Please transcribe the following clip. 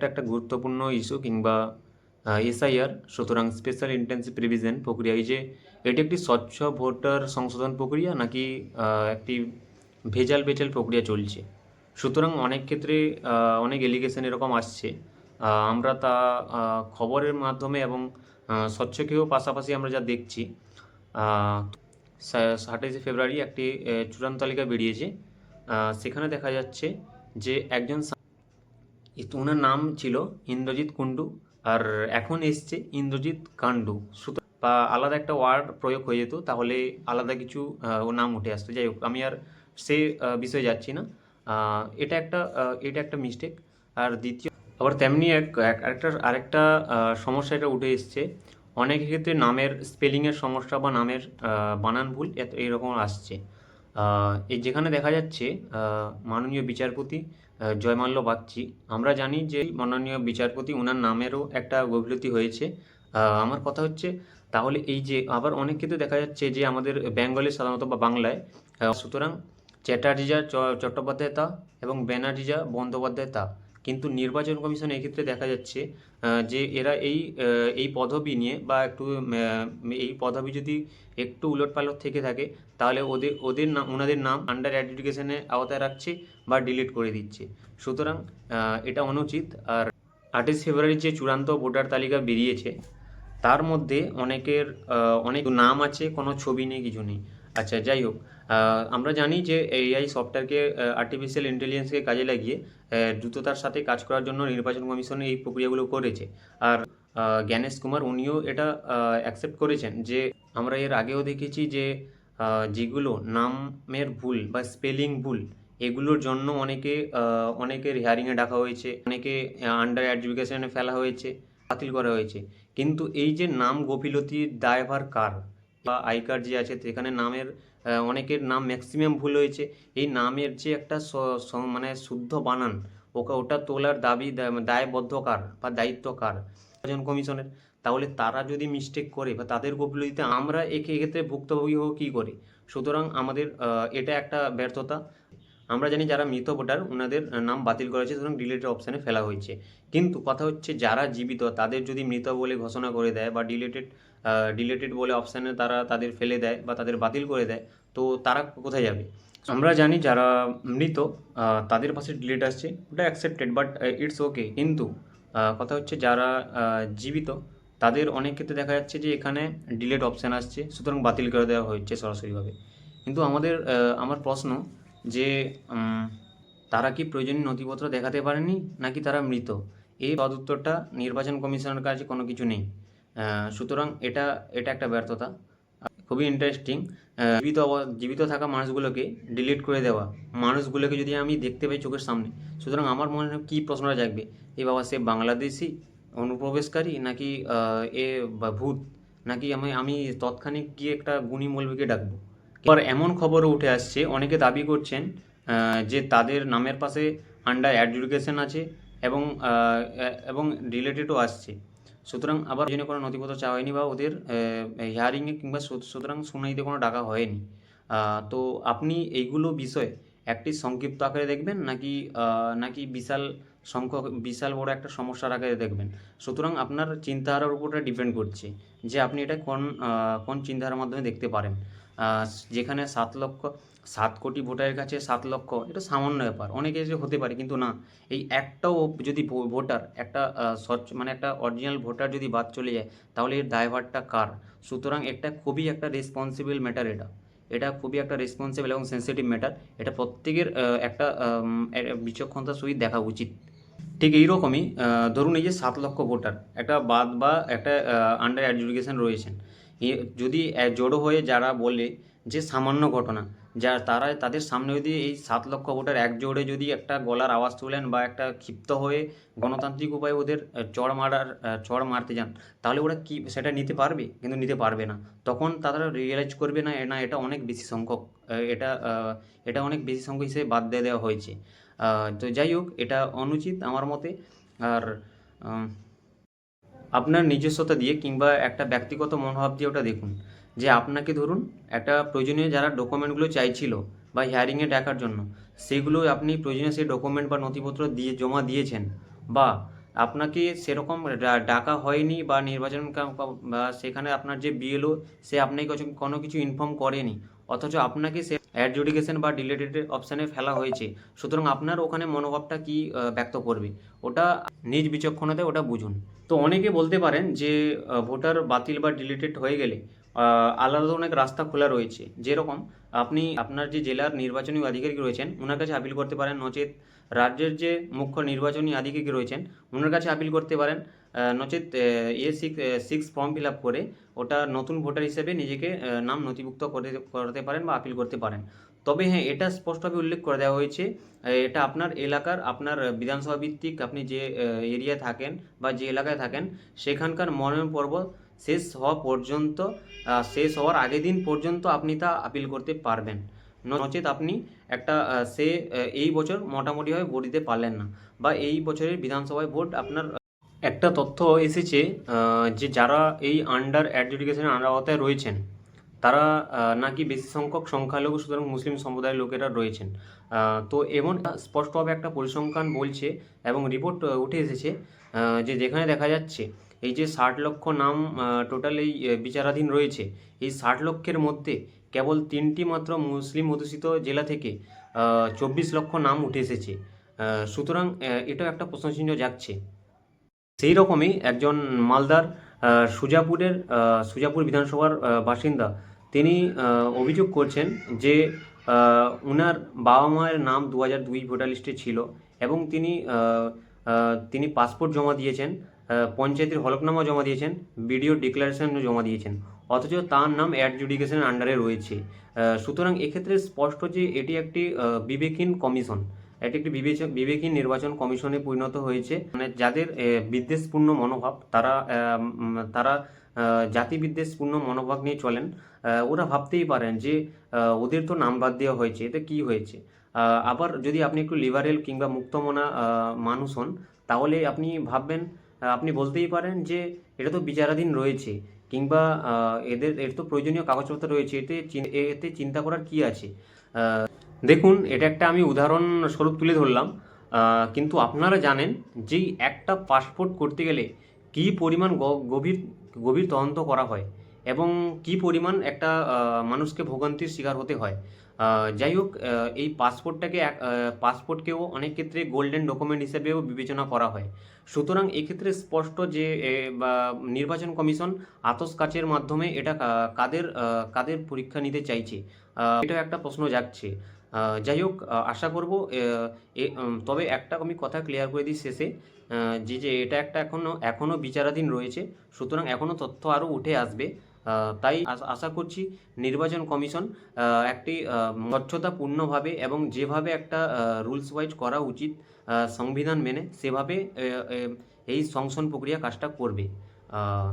একটা গুরুত্বপূর্ণ ইস্যু কিংবা এসআইআর, সুতরাং স্পেশাল ইন্টেন্সিভ রিভিশন প্রক্রিয়া। এই যে এটি একটি স্বচ্ছ ভোটার সংশোধন প্রক্রিয়া নাকি একটি ভেজাল ভেজাল প্রক্রিয়া চলছে। সুতরাং অনেক ক্ষেত্রে অনেক এলিগেশন এরকম আসছে, আমরা তা খবরের মাধ্যমে এবং স্বচ্ছকেও পাশাপাশি আমরা যা দেখছি। 27শে ফেব্রুয়ারি একটি চূড়ান্ত তালিকা বেরিয়েছে, সেখানে দেখা যাচ্ছে যে একজন ওনার নাম ছিল ইন্দ্রজিৎ কুণ্ডু, আর এখন এসছে ইন্দ্রজিৎ কাণ্ডু। সুতরাং বা আলাদা একটা ওয়ার্ড প্রয়োগ হয়ে যেত, তাহলে আলাদা কিছু নাম উঠে আসতো। যাই হোক, আমি আর সে বিষয়ে যাচ্ছি না। এটা একটা মিস্টেক। আর দ্বিতীয় আবার তেমনি আরেকটা সমস্যা এটা উঠে এসছে। অনেক ক্ষেত্রে নামের স্পেলিংয়ের সমস্যা বা নামের বানান ভুল এইরকম আসছে। এই যেখানে দেখা যাচ্ছে মাননীয় বিচারপতি জয়মাল্য বাগচি, আমরা জানি যে মাননীয় বিচারপতি ওনার নামেরও একটা গফিলতি হয়েছে। আমার কথা হচ্ছে, তাহলে এই যে আবার অনেক ক্ষেত্রে দেখা যাচ্ছে যে আমাদের বেঙ্গলে সাধারণত বা বাংলায়, সুতরাং চ্যাটার্জিজা চট্টোপাধ্যায় তা এবং ব্যানার্জিজা বন্দ্যোপাধ্যায় তা, কিন্তু নির্বাচন কমিশন এক্ষেত্রে দেখা যাচ্ছে যে এরা এই পদবি নিয়ে বা একটু এই পদবি যদি একটু উলটপালট থেকে থাকে, তাহলে ওনাদের নাম আন্ডার অ্যাডজুডিকেশনের আওতায় রাখছে বা ডিলিট করে দিচ্ছে। সুতরাং এটা অনুচিত। আর 28 ফেব্রুয়ারি যে চূড়ান্ত ভোটার তালিকা বেরিয়েছে, তার মধ্যে অনেক নাম আছে, কোনো ছবি নেই, কিছু নেই। আচ্ছা, যাই হোক, আমরা জানি যে এআই সফটওয়্যারকে, আর্টিফিশিয়াল ইন্টেলিজেন্সকে কাজে লাগিয়ে দ্রুততার সাথে কাজ করার জন্য নির্বাচন কমিশন এই প্রক্রিয়াগুলো করেছে। আর জ্ঞানেশ কুমার উনিও এটা অ্যাকসেপ্ট করেছেন যে আমরা এর আগেও দেখেছি যে যেগুলো নামের ভুল বা স্পেলিং ভুল, এগুলোর জন্য অনেকের হিয়ারিংয়ে ডাকা হয়েছে, অনেকে আন্ডার অ্যাডজুডিকেশনে ফেলা হয়েছে, বাতিল করা হয়েছে। কিন্তু এই যে নাম গফিলতির দায়ভার কার? বা আই কার্ড যে আছে সেখানে অনেকের নাম ম্যাক্সিমাম ভুল হয়েছে। এই নামের যে একটা মানে শুদ্ধ বানান, ওটা তোলার দায়বদ্ধ কার বা দায়িত্ব কার? নির্বাচন কমিশনের। তাহলে তারা যদি মিস্টেক করে বা তাদের গফিলতিতে আমরা এক্ষেত্রে ভুক্তভোগী হব কী করে? সুতরাং আমাদের এটা একটা ব্যর্থতা। আমরা জানি যারা মৃত ভোটার ওনাদের নাম বাতিল করা হয়েছে, সুতরাং ডিলিটের অপশানে ফেলা হয়েছে। কিন্তু কথা হচ্ছে, যারা জীবিত তাদের যদি মৃত বলে ঘোষণা করে দেয় বা ডিলিটেড বলে অপশানে তাদের ফেলে দেয় বা তাদের বাতিল করে দেয়, তো তারা কোথায় যাবে? আমরা জানি যারা মৃত তাদের পাশে ডিলিট আসছে, ওটা অ্যাকসেপ্টেড, বাট ইটস ওকে। কিন্তু কথা হচ্ছে যারা জীবিত, তাদের অনেক ক্ষেত্রে দেখা যাচ্ছে যে এখানে ডিলিট অপশান আসছে, সুতরাং বাতিল করে দেওয়া হচ্ছে সরাসরিভাবে। কিন্তু আমার প্রশ্ন যে তারা কি প্রয়োজনীয় নথিপত্র দেখাতে পারেনি নাকি তারা মৃত? এই সদুত্তরটা নির্বাচন কমিশনের কাছে কোনো কিছু নেই। সুতরাং এটা একটা ব্যর্থতা। খুবই ইন্টারেস্টিং। জীবিত থাকা মানুষগুলোকে ডিলিট করে দেওয়া মানুষগুলোকে যদি আমি দেখতে পাই চোখের সামনে, সুতরাং আমার মনে হয় কী প্রশ্নটা জাগবে, এ বাবা সে বাংলাদেশি অনুপ্রবেশকারী নাকি এ বা ভূত, নাকি আমি তৎক্ষণিক গিয়ে একটা গুণী মৌলবীকে ডাকবো। এবার এমন খবরও উঠে আসছে, অনেকে দাবি করছেন যে তাদের নামের পাশে আন্ডার অ্যাডজুডিকেশন আছে এবং রিলেটেডও আসছে। সুতরাং আবার জন্য কোনো নথিপত্র চাওয়া হয়নি বা ওদের হিয়ারিংয়ে কিংবা সুতরাং শুনানিতে কোনো ডাকা হয়নি। তো আপনি এইগুলো বিষয়ে একটি সংক্ষিপ্ত আকারে দেখবেন নাকি বিশাল বড় একটা সমস্যার আকারে দেখবেন? সুতরাং আপনার চিন্তাধারার উপর ডিপেন্ড করছে যে আপনি এটা কোন চিন্তাধারার মাধ্যমে দেখতে পারেন। যেখানে 7 কোটি ভোটারের কাছে 7 লক্ষ, এটা সামান্য ব্যাপার, অনেকে যে হতে পারে, কিন্তু না, এই একটাও যদি ভোটার, একটা মানে একটা অরিজিনাল ভোটার যদি বাদ চলে যায়, তাহলে এর দায়ভারটা কার? সুতরাং খুবই একটা রেসপন্সিবল ম্যাটার। এটা খুবই একটা রেসপন্সিবল এবং সেন্সিটিভ ম্যাটার। এটা প্রত্যেকের একটা বিচক্ষণতার সহিত দেখা উচিত। ঠিক এইরকমই ধরুন এই যে 7 লক্ষ ভোটার একটা বাদ বা একটা আন্ডার অ্যাডজুডিকেশন রয়েছেন, যদি জড়ো হয়ে যারা বলে যে সামান্য ঘটনা, তাদের সামনে যদি এই 7 লক্ষ ভোটার একজোড়ে যদি একটা গলার আওয়াজ তোলেন বা একটা ক্ষিপ্ত হয়ে গণতান্ত্রিক উপায়ে ওদের চড় মারতে যান, তাহলে ওরা কি সেটা নিতে পারবে? কিন্তু নিতে পারবে না। তখন তারা রিয়েলাইজ করবে না এটা অনেক বেশি সংখ্যক, এটা অনেক বেশি সংখ্যক হিসেবে বাদ দিয়ে দেওয়া হয়েছে। তো যাই হোক, এটা অনুচিত আমার মতে। আর আপনার নিজস্বতা দিয়ে কিংবা একটা ব্যক্তিগত মনোভাব দিয়ে ওটা দেখুন যে আপনাকে ধরুন একটা প্রয়োজনীয় যারা ডকুমেন্টগুলো চাইছিল বা হিয়ারিংয়ে ডাকার জন্য, সেগুলো আপনি প্রয়োজনীয় সেই ডকুমেন্ট বা নথিপত্র দিয়ে জমা দিয়েছেন, বা আপনাকে সেরকম ডাকা হয়নি বা বা সেখানে আপনার যে বিএলও সে আপনাকে কোনো কিছু ইনফর্ম করেনি, অথচ আপনাকে সে অ্যাডজুডিকেশন বা ডিলেটেড অপশানে ফেলা হয়েছে। সুতরাং আপনার ওখানে মনোভাবটা কি ব্যক্ত করবে, ওটা নিজ বিচক্ষণতায় ওটা বুঝুন। তো অনেকে বলতে পারেন যে ভোটার বাতিল বা ডিলিটেড হয়ে গেলে আলাদা অনেক রাস্তা খোলা রয়েছে, যেরকম আপনি আপনার যে জেলার নির্বাচনী আধিকারিক রয়েছেন ওনার কাছে আপিল করতে পারেন, নচেত রাজ্যের যে মুখ্য নির্বাচনী আধিকারিক রয়েছেন ওনার কাছে আপিল করতে পারেন, নচেত সিক্স ফর্ম ফিল আপ করে ওটা নতুন ভোটার হিসেবে নিজেকে নাম নথিভুক্ত করতে পারেন বা আপিল করতে পারেন। তবে হ্যাঁ, এটা স্পষ্টভাবে উল্লেখ করে দেওয়া হয়েছে এটা আপনার এলাকার আপনার বিধানসভা ভিত্তিক আপনি যে এরিয়া থাকেন বা যে এলাকায় থাকেন সেখানকার মনোনয়ন পর্ব শেষ হওয়া পর্যন্ত, শেষ হওয়ার আগের দিন পর্যন্ত আপনি তা আপিল করতে পারবেন, নচেত আপনি একটা এই বছর মোটামুটিভাবে ভোট দিতে পারলেন না বা এই বছরের বিধানসভায় ভোট আপনার একটা তথ্য এসেছে যে যারা এই আন্ডার অ্যাডজুডিকেশনের আওতায় রয়েছেন তারা নাকি বেশি সংখ্যক সংখ্যালঘু, সুতরাং মুসলিম সম্প্রদায়ের লোকেরা রয়েছেন। তো এমন স্পষ্টভাবে একটা পরিসংখ্যান বলছে এবং রিপোর্ট উঠে এসেছে যে যেখানে দেখা যাচ্ছে এই যে 60 লক্ষ নাম টোটাল এই বিচারাধীন রয়েছে, এই 60 লক্ষের মধ্যে কেবল 3টি মাত্র মুসলিম অধ্যুষিত জেলা থেকে 24 লক্ষ নাম উঠে এসেছে। সুতরাং এটাও একটা প্রশ্নচিহ্ন জাগছে। সেই রকমই একজন মালদার সুজাপুর বিধানসভার বাসিন্দা, তিনি অভিযোগ করছেন যে উনার বাবা মায়ের নাম 2002 ভোটার লিস্টে ছিল এবং তিনি পাসপোর্ট জমা দিয়েছেন, পঞ্চায়েতের হলফনামা জমা দিয়েছেন, বিডিও ডিক্লারেশন জমা দিয়েছেন, অথচ তার নাম অ্যাডজুডিকেশনের আন্ডারে রয়েছে। সুতরাং এক্ষেত্রে স্পষ্ট যে এটি একটি বিবেকহীন কমিশন, এটি একটি বিবেকহীন নির্বাচন কমিশনে পরিণত হয়েছে। মানে যাদের বিদ্বেষপূর্ণ মনোভাব, তারা জাতি বিদ্বেষপূর্ণ মনোভাব নিয়ে চলেন। ওরা ভাবতেই পারেন যে ওদের তো নাম বাদ দেওয়া হয়েছে, এতে কি হয়েছে। আবার যদি আপনি একটু লিবারেল কিংবা মুক্তমনা মানুষ হন, তাহলে আপনি ভাববেন, আপনি বলতেই পারেন যে এটা তো বিচারাধীন রয়েছে, কিংবা এর তো প্রয়োজনীয় কাগজপত্র রয়েছে, এতে চিন্তা করার কি আছে। দেখুন, এটা একটা আমি উদাহরণস্বরূপ তুলে ধরলাম, কিন্তু আপনারা জানেন যে একটা পাসপোর্ট করতে গেলে কী পরিমাণ গভীর গভীর তদন্ত করা হয় এবং কী পরিমাণ একটা মানুষকে ভোগান্তির শিকার হতে হয়। যাই হোক, এই পাসপোর্টকেও অনেক ক্ষেত্রে গোল্ডেন ডকুমেন্ট হিসেবেও বিবেচনা করা হয়। সুতরাং এক্ষেত্রে স্পষ্ট যে বা নির্বাচন কমিশন আতস কাচের মাধ্যমে এটা কাদের পরীক্ষা নিতে চাইছে, এটাও একটা প্রশ্ন জাগছে। যাই হোক, আশা করব তবে একটা আমি কথা ক্লিয়ার করে দিই শেষে, যে এটা একটা এখনও বিচারাধীন রয়েছে, সুতরাং এখনও তথ্য আরও উঠে আসবে। তাই আশা করছি নির্বাচন কমিশন একটি স্বচ্ছতাপূর্ণভাবে এবং যেভাবে একটা রুলস ওয়াইজ করা উচিত সংবিধান মেনে, সেভাবে এই সংশোধন প্রক্রিয়া কাজটা করবে।